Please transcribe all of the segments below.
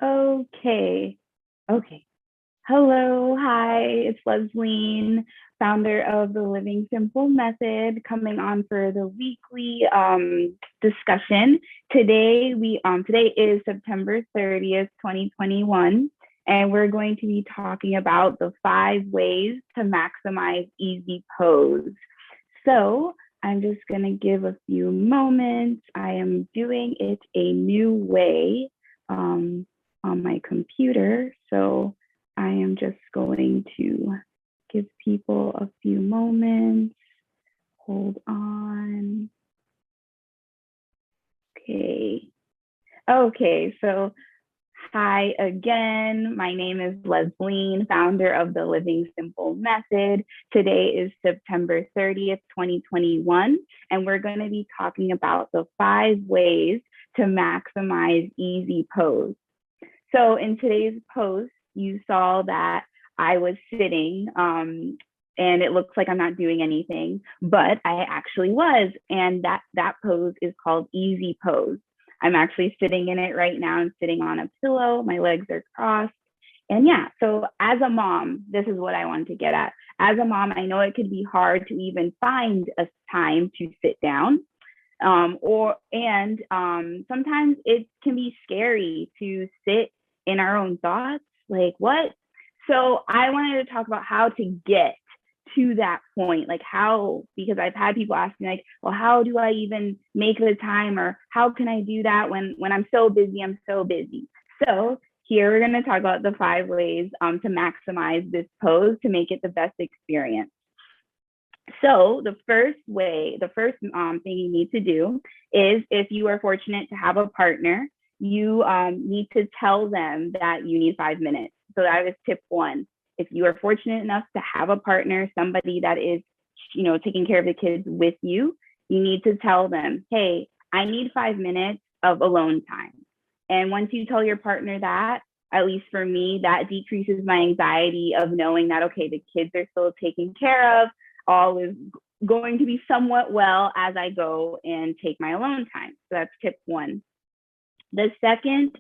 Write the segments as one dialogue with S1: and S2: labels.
S1: Okay. Okay. Hello. Hi. It's Lesline, founder of the Living Simple Method, coming on for the weekly discussion. Today is September 30th, 2021, and we're going to be talking about the 5 ways to maximize easy pose. So I'm just going to give a few moments. I am doing it a new way. On my computer. So I am just going to give people a few moments. Hold on. Okay. Okay, so hi again. My name is Lesline, founder of the Living Simple Method. Today is September 30th, 2021, and we're going to be talking about the 5 ways to maximize easy pose. So in today's post, you saw that I was sitting and it looks like I'm not doing anything, but I actually was. And that pose is called easy pose. I'm actually sitting in it right now. I'm sitting on a pillow. My legs are crossed. And yeah, so as a mom, this is what I wanted to get at. As a mom, I know it could be hard to even find a time to sit down. Sometimes it can be scary to sit in our own thoughts, like what? So I wanted to talk about how to get to that point, like how, because I've had people ask me like, well, how do I even make the time, or how can I do that when I'm so busy, I'm so busy. So here we're going to talk about the 5 ways to maximize this pose to make it the best experience. So the first thing you need to do is, if you are fortunate to have a partner, you need to tell them that you need 5 minutes. So that is tip 1. If you are fortunate enough to have a partner, somebody that is, taking care of the kids with you, you need to tell them, hey, I need 5 minutes of alone time. And once you tell your partner that, at least for me, that decreases my anxiety of knowing that, okay, the kids are still taken care of, all is going to be somewhat well as I go and take my alone time. So that's tip 1. The second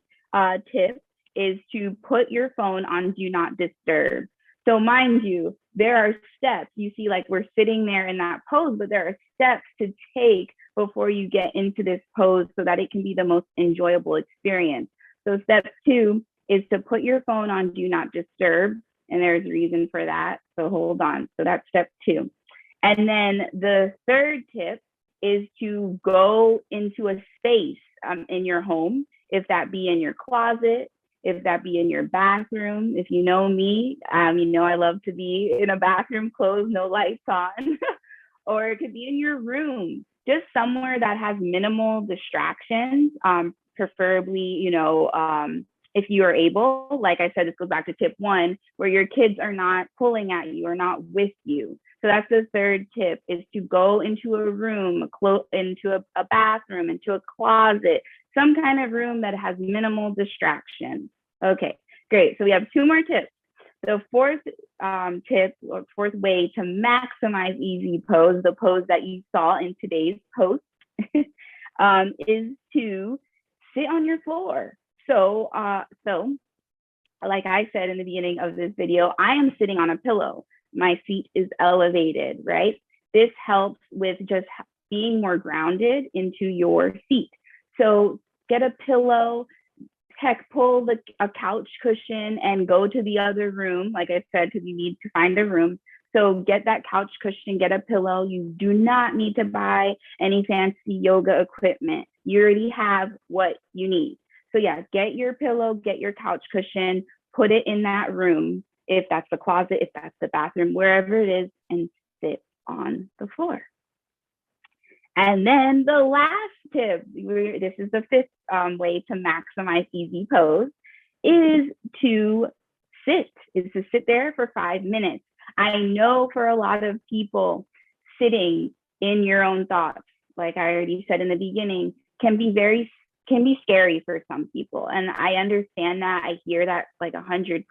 S1: tip is to put your phone on do not disturb. So mind you, there are steps. You see, like we're sitting there in that pose, but there are steps to take before you get into this pose so that it can be the most enjoyable experience. So step 2 is to put your phone on do not disturb. And there's a reason for that. So hold on. So that's step 2. And then the third tip is to go into a space in your home, if that be in your closet, if that be in your bathroom. If you know me, you know I love to be in a bathroom closed, no lights on, or it could be in your room, just somewhere that has minimal distractions, preferably, if you are able. Like I said, this goes back to tip 1, where your kids are not pulling at you or not with you. So that's the third tip, is to go into a room, into a bathroom, into a closet, some kind of room that has minimal distractions. Okay, great. So we have 2 more tips. The fourth tip, or fourth way to maximize easy pose, the pose that you saw in today's post, is to sit on your floor. So like I said in the beginning of this video, I am sitting on a pillow. My feet is elevated, right? This helps with just being more grounded into your seat. So get a pillow, pull a couch cushion and go to the other room, like I said, because you need to find a room. So get that couch cushion, get a pillow. You do not need to buy any fancy yoga equipment. You already have what you need. So yeah, get your pillow, get your couch cushion, put it in that room, if that's the closet, if that's the bathroom, wherever it is, and sit on the floor. And then the last tip, this is the 5th way to maximize easy pose, is to sit there for 5 minutes. I know for a lot of people, sitting in your own thoughts, like I already said in the beginning, can be scary for some people. And I understand that. I hear that like 100%.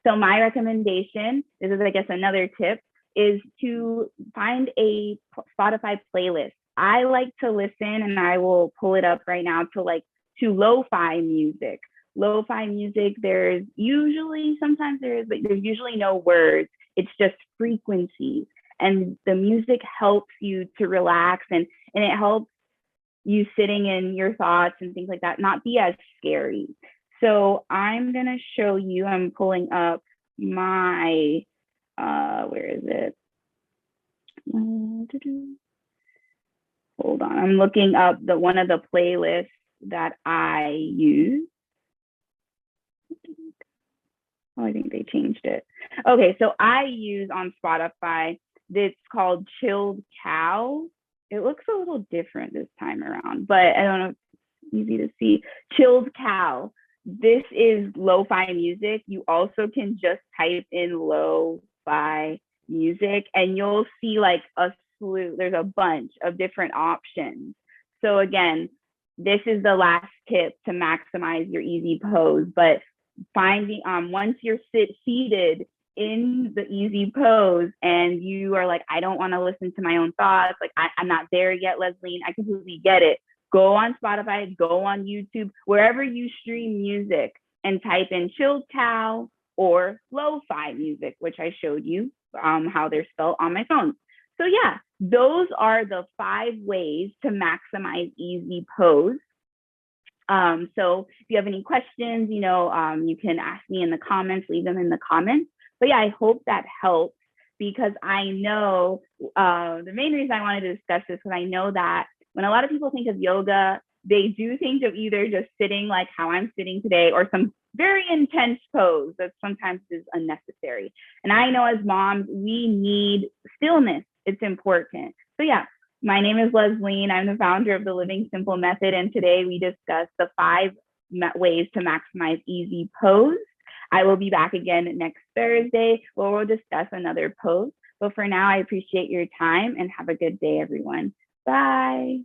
S1: So my recommendation, this is, I guess, another tip, is to find a Spotify playlist. I like to listen, and I will pull it up right now, to lo-fi music. lo-fi music, there's usually, sometimes there is, but there's usually no words. It's just frequencies. And the music helps you to relax, and it helps you sitting in your thoughts and things like that, not be as scary. So I'm gonna show you, I'm pulling up my, where is it? Hold on, I'm looking up one of the playlists that I use. Oh, I think they changed it. Okay, so I use on Spotify, it's called Chilled Cow. It looks a little different this time around, but I don't know, it's easy to see. Chilled Cow. This is lo-fi music. You also can just type in lo-fi music and you'll see like a slew, there's a bunch of different options. So again, this is the last tip to maximize your easy pose, but finding once you're seated in the easy pose and you are like, I don't want to listen to my own thoughts, like I'm not there yet, Lesline, I completely get it. Go on Spotify, go on YouTube, wherever you stream music, and type in Chilled Cow or lo-fi music, which I showed you how they're spelled on my phone. So yeah, those are the 5 ways to maximize easy pose. So if you have any questions, you can ask me in the comments, leave them in the comments. But yeah, I hope that helps, because I know the main reason I wanted to discuss this, because I know that when a lot of people think of yoga, they do think of either just sitting like how I'm sitting today, or some very intense pose that sometimes is unnecessary. And I know as moms, we need stillness. It's important. So yeah, my name is Lesline. I'm the founder of the Living Simple Method, and today we discussed the 5 ways to maximize easy pose. I will be back again next Thursday where we'll discuss another pose. But for now, I appreciate your time and have a good day, everyone. Bye.